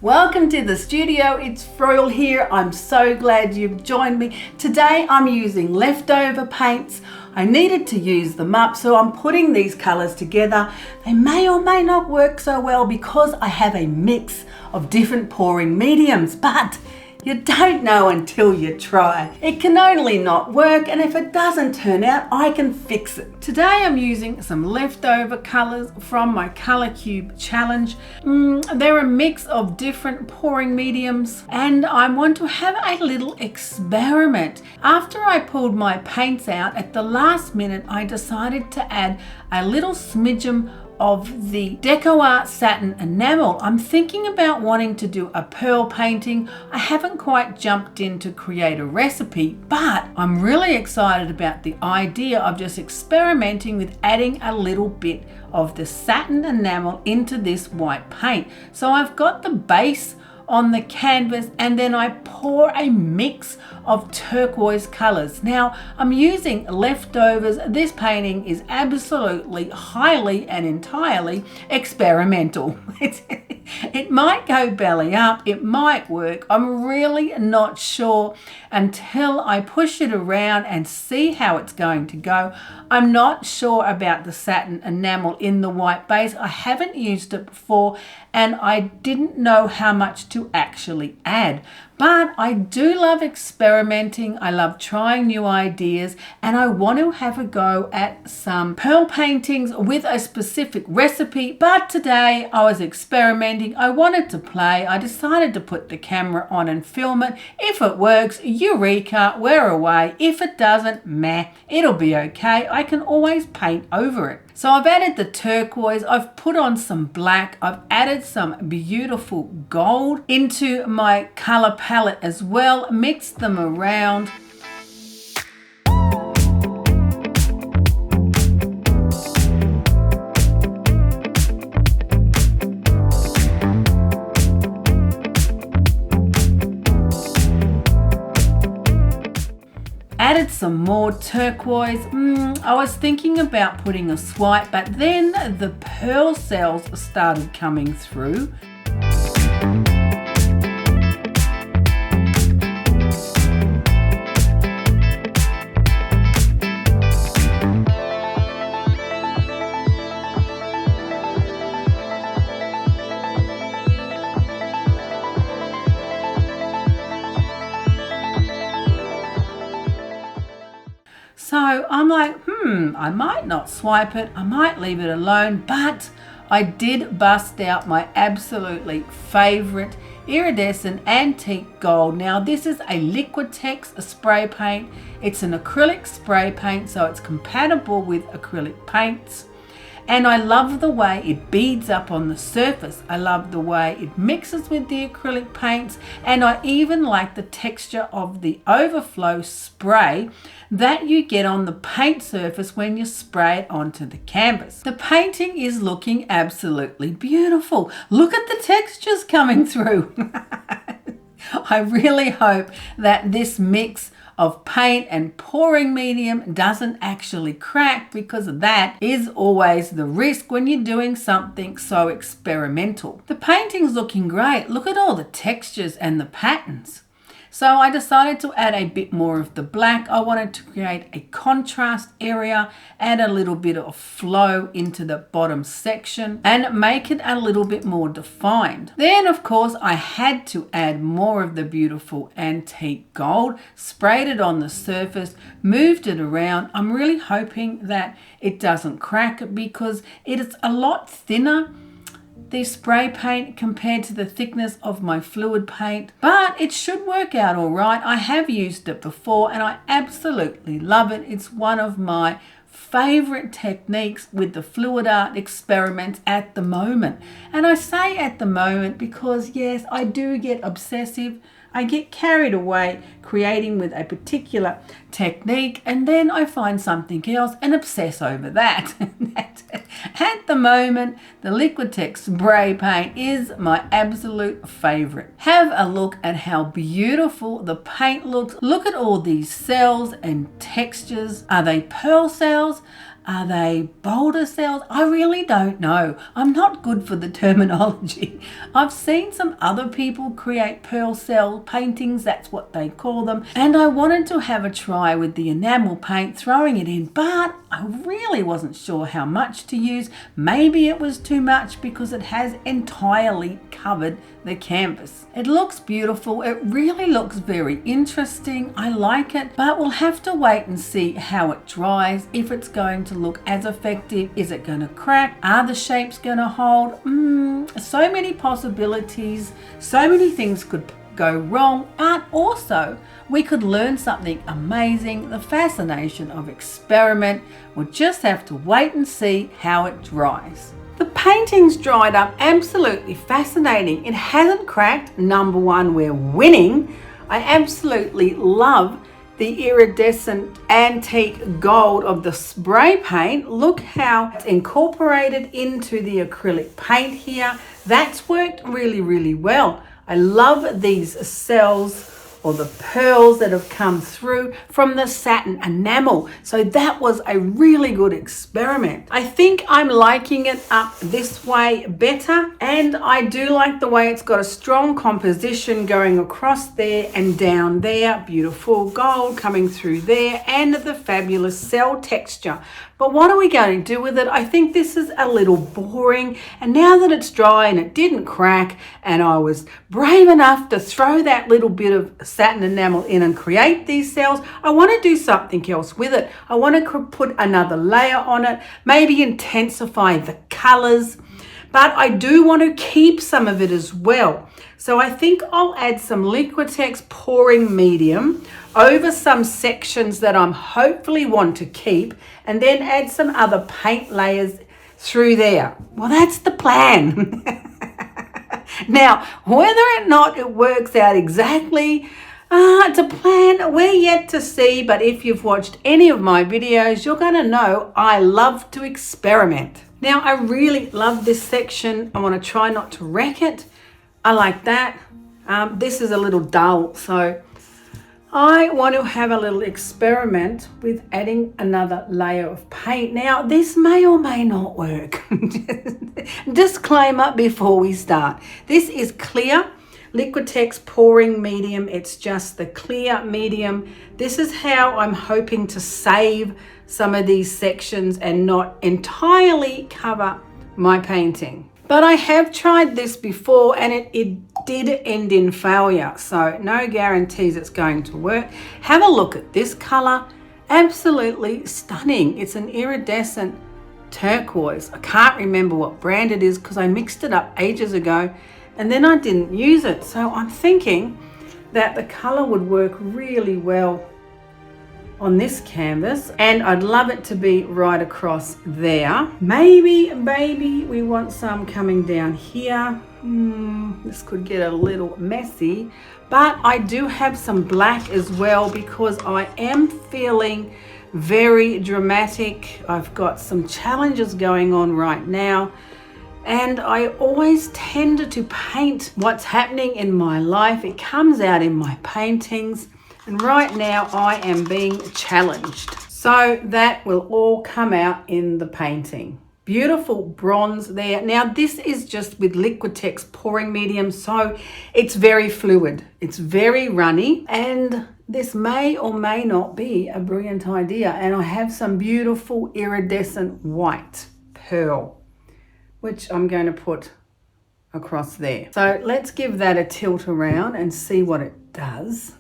Welcome to the studio, it's Froyle here. I'm so glad you've joined me. Today I'm using leftover paints. I needed to use them up, so I'm putting these colours together. They may or may not work so well because I have a mix of different pouring mediums, but you don't know until you try. It can only not work, and if it doesn't turn out, I can fix it. Today I'm using some leftover colours from my Colour Cube challenge. They're a mix of different pouring mediums, and I want to have a little experiment. After I pulled my paints out at the last minute, I decided to add a little smidgen of the DecoArt satin enamel. I'm thinking about wanting to do a pearl painting. I haven't quite jumped in to create a recipe, but I'm really excited about the idea of just experimenting with adding a little bit of the satin enamel into this white paint. So I've got the base on the canvas, and then I pour a mix of turquoise colors. Now I'm using leftovers. This painting is absolutely highly and entirely experimental. It might go belly up, it might work. I'm really not sure until I push it around and see how it's going to go. I'm not sure about the satin enamel in the white base. I haven't used it before, and I didn't know how much to actually add. But I do love experimenting. I love trying new ideas, and I want to have a go at some pearl paintings with a specific recipe. But today I was experimenting. I wanted to play. I decided to put the camera on and film it. If it works, eureka, we're away. If it doesn't, meh, it'll be okay. I can always paint over it. So I've added the turquoise, I've put on some black, I've added some beautiful gold into my color palette as well, mixed them around. Added some more turquoise. I was thinking about putting a swipe, but then the pearl cells started coming through. So I'm like, I might not swipe it, I might leave it alone, but I did bust out my absolutely favorite iridescent antique gold. Now this is a Liquitex spray paint. It's an acrylic spray paint, so it's compatible with acrylic paints. And I love the way it beads up on the surface. I love the way it mixes with the acrylic paints, and I even like the texture of the overflow spray that you get on the paint surface when you spray it onto the canvas. The painting is looking absolutely beautiful. Look at the textures coming through. I really hope that this mix of paint and pouring medium doesn't actually crack, because that is always the risk when you're doing something so experimental. The painting's looking great. Look at all the textures and the patterns. So I decided to add a bit more of the black. I wanted to create a contrast area, add a little bit of flow into the bottom section and make it a little bit more defined. Then of course I had to add more of the beautiful antique gold, sprayed it on the surface, moved it around. I'm really hoping that it doesn't crack because it is a lot thinner, the spray paint, compared to the thickness of my fluid paint, but it should work out all right. I have used it before and I absolutely love it. It's one of my favorite techniques with the fluid art experiments at the moment. And I say at the moment because yes, I do get obsessive. I get carried away creating with a particular technique, and then I find something else and obsess over that. At the moment, the Liquitex spray paint is my absolute favorite. Have a look at how beautiful the paint looks. Look at all these cells and textures. Are they pearl cells? Are they boulder cells? I really don't know. I'm not good for the terminology. I've seen some other people create pearl cell paintings, that's what they call them, and I wanted to have a try with the enamel paint, throwing it in, but I really wasn't sure how much to use. Maybe it was too much because it has entirely covered the canvas. It looks beautiful. It really looks very interesting. I like it, but we'll have to wait and see how it dries, if it's going to look as effective. Is it going to crack? Are the shapes going to hold? So many possibilities. So many things could go wrong, but also we could learn something amazing. The fascination of experiment. We'll just have to wait and see how it dries. The painting's dried up, absolutely fascinating. It hasn't cracked. Number one, we're winning. I absolutely love the iridescent antique gold of the spray paint. Look how it's incorporated into the acrylic paint here. That's worked really, really well. I love these cells or the pearls that have come through from the satin enamel. So that was a really good experiment. I think I'm liking it up this way better, and I do like the way it's got a strong composition going across there and down there. Beautiful gold coming through there and the fabulous cell texture. But what are we going to do with it? I think this is a little boring, and now that it's dry and it didn't crack and I was brave enough to throw that little bit of satin enamel in and create these cells, I want to do something else with it. I want to put another layer on it, maybe intensify the colors, but I do want to keep some of it as well. So I think I'll add some Liquitex pouring medium over some sections that I'm hopefully want to keep, and then add some other paint layers through there. Well, that's the plan. Now, whether or not it works out exactly, it's a plan we're yet to see, but if you've watched any of my videos, you're going to know I love to experiment. Now, I really love this section. I want to try not to wreck it. I like that. This is a little dull, so I want to have a little experiment with adding another layer of paint. Now, this may or may not work. Disclaimer before we start. This is clear Liquitex pouring medium. It's just the clear medium. This is how I'm hoping to save some of these sections and not entirely cover my painting. But I have tried this before and it did end in failure, so no guarantees it's going to work. Have a look at this color. Absolutely stunning. It's an iridescent turquoise. I can't remember what brand it is because I mixed it up ages ago and then I didn't use it. So I'm thinking that the color would work really well on this canvas, and I'd love it to be right across there. Maybe we want some coming down here. This could get a little messy, but I do have some black as well because I am feeling very dramatic. I've got some challenges going on right now, and I always tend to paint what's happening in my life. It comes out in my paintings. And right now I am being challenged. So that will all come out in the painting. Beautiful bronze there. Now this is just with Liquitex pouring medium, so it's very fluid. It's very runny, and this may or may not be a brilliant idea. And I have some beautiful iridescent white pearl, which I'm going to put across there. So let's give that a tilt around and see what it does.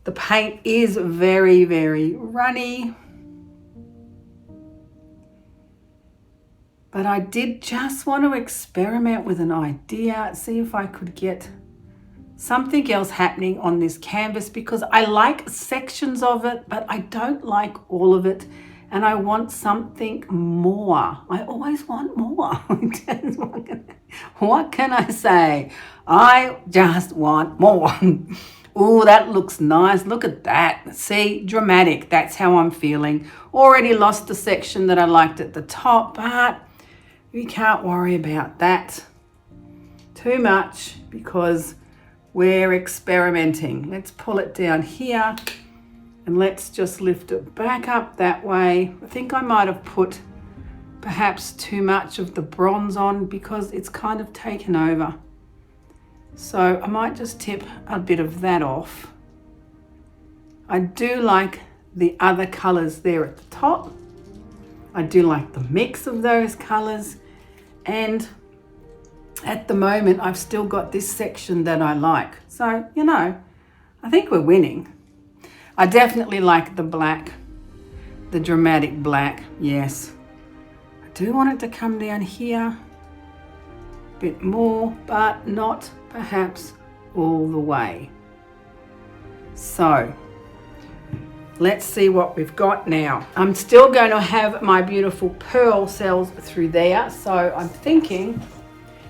The paint is very, very runny. But I did just want to experiment with an idea, see if I could get something else happening on this canvas, because I like sections of it, but I don't like all of it. And I want something more. I always want more. What can I say? I just want more. Oh, that looks nice. Look at that. See, dramatic. That's how I'm feeling. Already lost the section that I liked at the top, but we can't worry about that too much because we're experimenting. Let's pull it down here And let's just lift it back up that way. I think I might have put perhaps too much of the bronze on because it's kind of taken over. So I might just tip a bit of that off. I do like the other colors there at the top. I do like the mix of those colors, and at the moment I've still got this section that I like. So, you know, I think we're winning. I definitely like the black, the dramatic black, yes. I do want it to come down here a bit more, but not perhaps all the way. So let's see what we've got now. I'm still going to have my beautiful pearl cells through there, so I'm thinking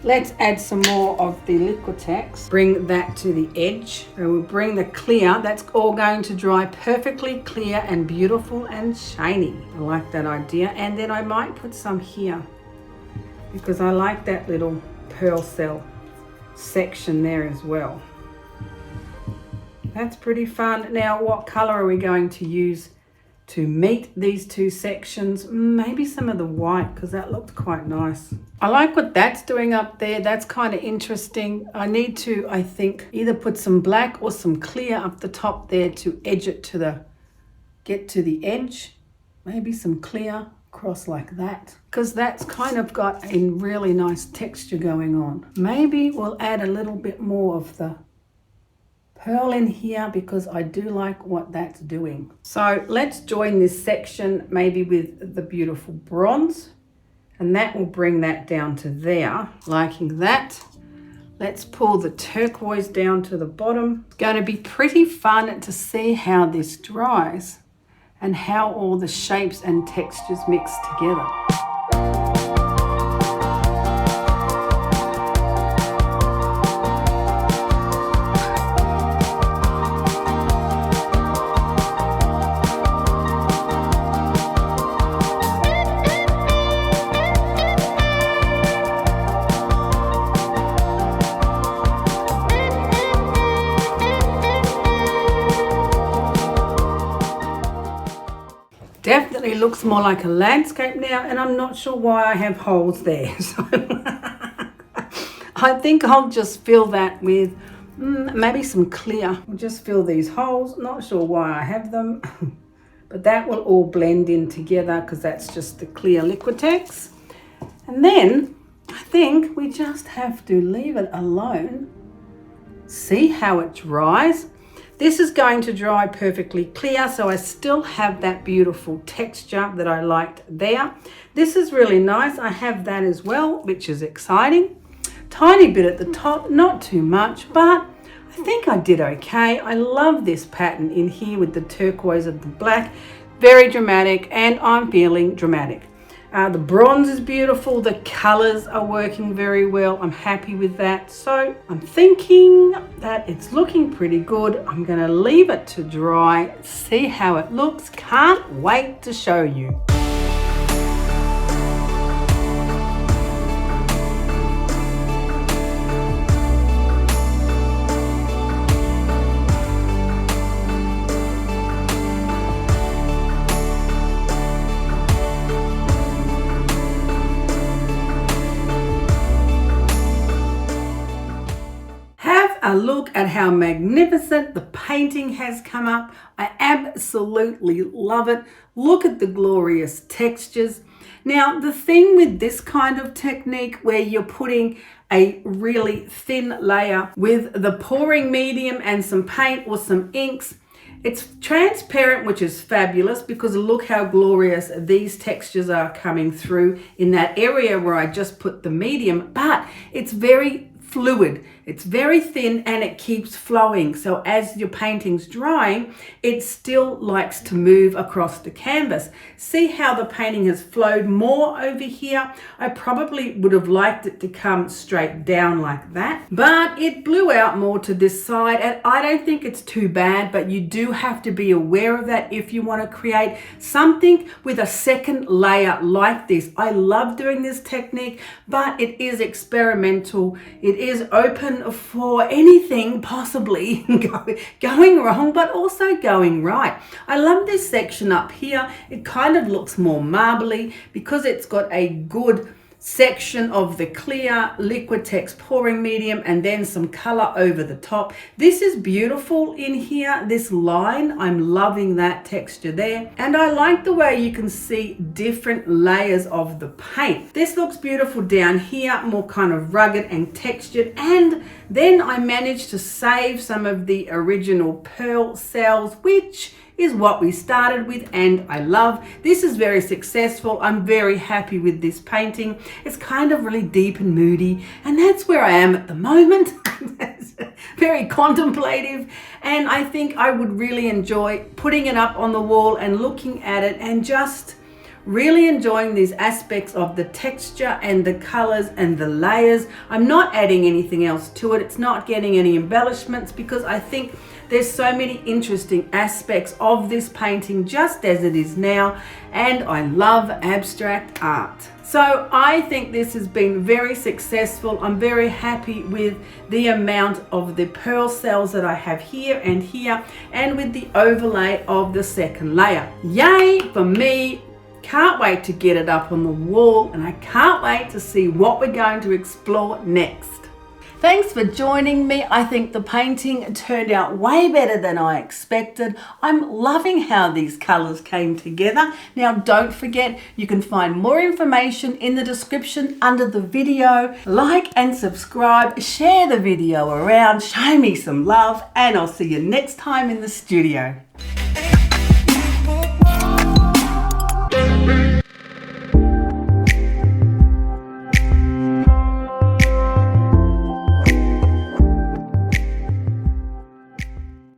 let's add some more of the Liquitex. Bring that to the edge. So we'll bring the clear. That's all going to dry perfectly clear and beautiful and shiny. I like that idea. And then I might put some here because I like that little pearl cell section there as well. That's pretty fun. Now, what color are we going to use to meet these two sections? Maybe some of the white, because that looked quite nice. I like what that's doing up there. That's kind of interesting. I need to, I think, either put some black or some clear up the top there to edge it to the, get to the edge. Maybe some clear across like that, because that's kind of got a really nice texture going on. Maybe we'll add a little bit more of the pearl in here because I do like what that's doing. So let's join this section maybe with the beautiful bronze, and that will bring that down to there, liking that. Let's pull the turquoise down to the bottom. It's going to be pretty fun to see how this dries and how all the shapes and textures mix together. Definitely looks more like a landscape now, and I'm not sure why I have holes there. So I think I'll just fill that with maybe some clear. We'll just fill these holes. Not sure why I have them, but that will all blend in together because that's just the clear Liquitex. And then I think we just have to leave it alone. See how it dries. This is going to dry perfectly clear, so I still have that beautiful texture that I liked there. This is really nice. I have that as well, which is exciting. Tiny bit at the top, not too much, but I think I did okay. I love this pattern in here with the turquoise and the black. Very dramatic, and I'm feeling dramatic. The bronze is beautiful. The colors are working very well. I'm happy with that. So I'm thinking that it's looking pretty good. I'm going to leave it to dry, see how it looks. Can't wait to show you. A look at how magnificent the painting has come up. I absolutely love it. Look at the glorious textures. Now, the thing with this kind of technique where you're putting a really thin layer with the pouring medium and some paint or some inks, it's transparent, which is fabulous because look how glorious these textures are coming through in that area where I just put the medium, but it's very fluid. It's very thin and it keeps flowing. So as your painting's drying, it still likes to move across the canvas. See how the painting has flowed more over here? I probably would have liked it to come straight down like that, but it blew out more to this side, and I don't think it's too bad, but you do have to be aware of that if you want to create something with a second layer like this. I love doing this technique, but it is experimental. It is open for anything possibly going wrong, but also going right. I love this section up here. It kind of looks more marbly because it's got a good section of the clear Liquitex pouring medium and then some color over the top. This is beautiful in here, this line. I'm loving that texture there, and I like the way you can see different layers of the paint. This looks beautiful down here, more kind of rugged and textured, and then I managed to save some of the original pearl cells, which is what we started with, and I love. This is very successful. I'm very happy with this painting. It's kind of really deep and moody, and that's where I am at the moment. Very contemplative, and I think I would really enjoy putting it up on the wall and looking at it and just really enjoying these aspects of the texture and the colors and the layers. I'm not adding anything else to it. It's not getting any embellishments because I think there's so many interesting aspects of this painting just as it is now, and I love abstract art. So I think this has been very successful. I'm very happy with the amount of the pearl cells that I have here and with the overlay of the second layer. Yay for me. Can't wait to get it up on the wall, and I can't wait to see what we're going to explore next. Thanks for joining me. I think the painting turned out way better than I expected. I'm loving how these colors came together. Now, don't forget, you can find more information in the description under the video. Like and subscribe, share the video around, show me some love, and I'll see you next time in the studio.